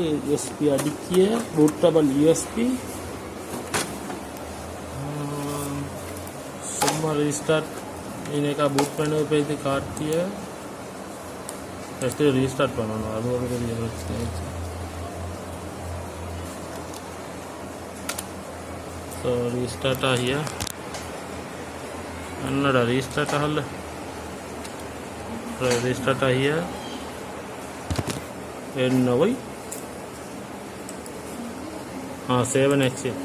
USB அடுக்கிய bootable USB. சும்மா restart இன்னைக்கா boot பண்ணி போய் காட்டிய ஃபஸ்ட்டு ரீஸ்டார்ட் பண்ணணும். அது ஒரு பெரிய பிரச்சனை. ஸோ ரீஸ்டார்ட் ஆகியா என்னடா ரீஸ்டார்ட் ஆகல. ரீஸ்டார்ட் ஆகியா என்ன போய் 7 exit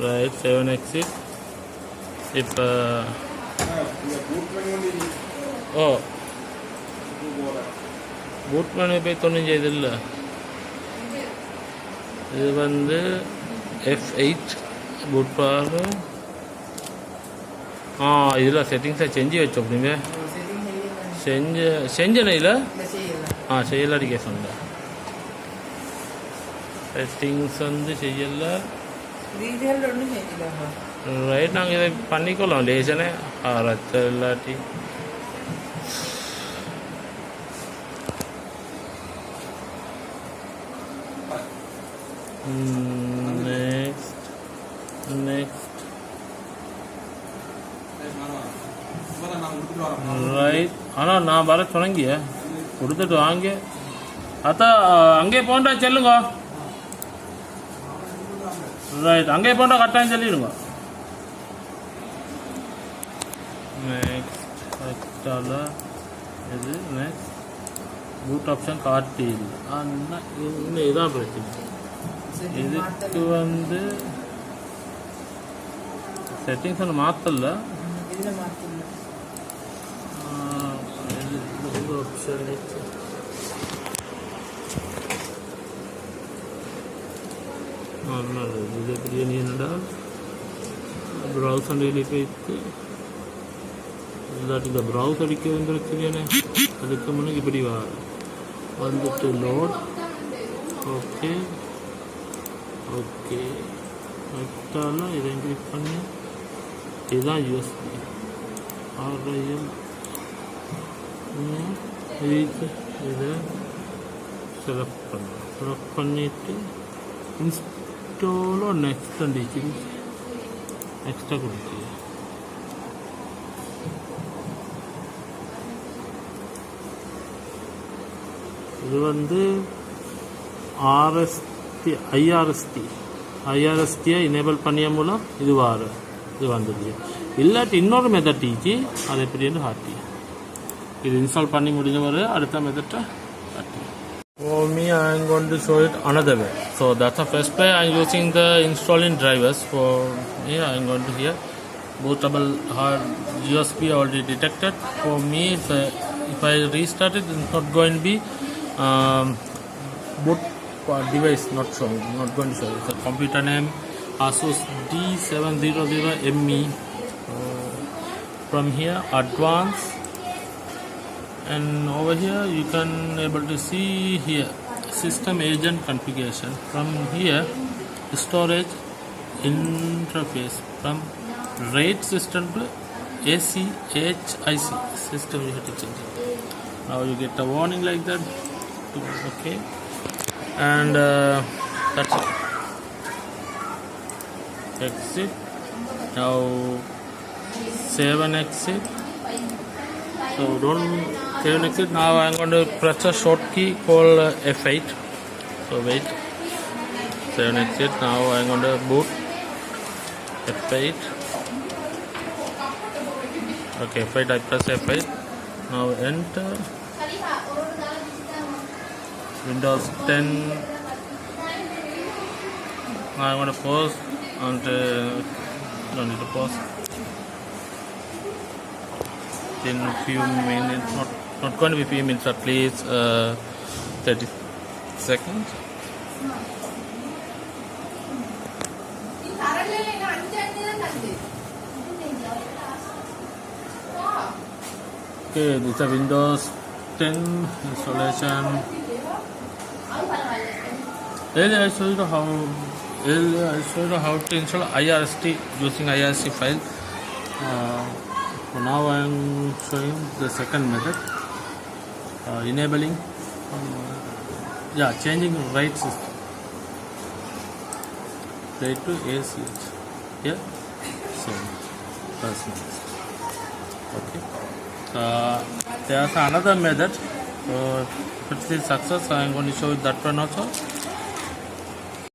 right 7 exit இப்போ பூட் பண்ணி போய் தொண்ணூஞ்சு இது இல்லை. இது வந்து F8 பூட் பாரு. இதில் செட்டிங்ஸை செஞ்சு வச்சோம். நீங்கள் செஞ்சன இல்லை செய்யலாடி கேட்க செட்டிங்ஸ் வந்து செய்யலை. ரைட் நாங்கள் இதை பண்ணிக்கொள்ளோம் லேசனே ரத்த இல்லாட்டி. Next right. ஆனால் நான் வர சொன்னங்கிய கொடுத்துட்டு வாங்க. அத்தா அங்கே போண்டா செல்லுங்க. ரைட் அங்கே போண்டா கட்டாயம் சொல்லிடுங்க. நெக்ஸ்ட் இது நெக்ஸ்ட் பூட் ஆப்ஷன் காட்டி இல்லை. இன்னும் இதுதான் பிரச்சனை. இதுக்கு வந்து செட்டிங்ஸ் ஒன்று மாற்றல. ஆப்ஷன் இது பிரியாணி என்னடா ப்ரௌசர் டெய்லி போயிட்டு இல்லாட்டி இந்த ப்ரௌஸ் அடிக்க வந்துருச்சுன்னு அதுக்கு முன்னாடி இப்படி வந்துட்டு லோட். ஓகே ஓகே கரெக்டாக இதை கிளிக் பண்ணி இதுதான் யூஎஸ்பி RIL இதை செலக்ட் பண்ணலாம். செலக்ட் பண்ணிவிட்டு இன்ஸ்டாலோ நெக்ஸ்ட் அண்டிச்சு நெக்ஸ்ட்டாக கொடுத்து இது வந்து ஐஆர்எஸ்டியை எனேபிள் பண்ணிய மூலம் இது வந்துடுது. இல்லாட்டி இன்னொரு மெத்தட் டீச்சு அது எப்படின்னு காட்டி இது இன்ஸ்டால் பண்ணி முடிஞ்சவரை அடுத்த மெத்தட்டை காட்டி. For me, I am going to show it another way. So that's the first way I am using the installing drivers. For me, I am going to here bootable hard USB already detected. For me, if I restart it, it's not going to be boot device not showing, not going to show. It's a computer name Asus D700ME. From here, advanced. And over here you can able to see here system agent configuration. From here storage interface from RAID system to ACHIC system you have to change it. Now you get a warning like that. Okay, and that's it. Exit. Now save and exit. So don't save and exit. Now I'm going to press a short key called F8. So wait. Save and exit. Now I'm going to boot F8. Okay, F8. I press F8. Now enter. Windows 10. Now I'm going to pause and don't need to pause. In a few minutes, not going to be few minutes, at least 30 seconds. Okay, this is a Windows 10 installation. Earlier I showed you how to install IRST using IRST file. So now I am showing the second method. enabling changing write system write to ACH here same personal. Okay, there's another method. If it is success, I am going to show you that one also.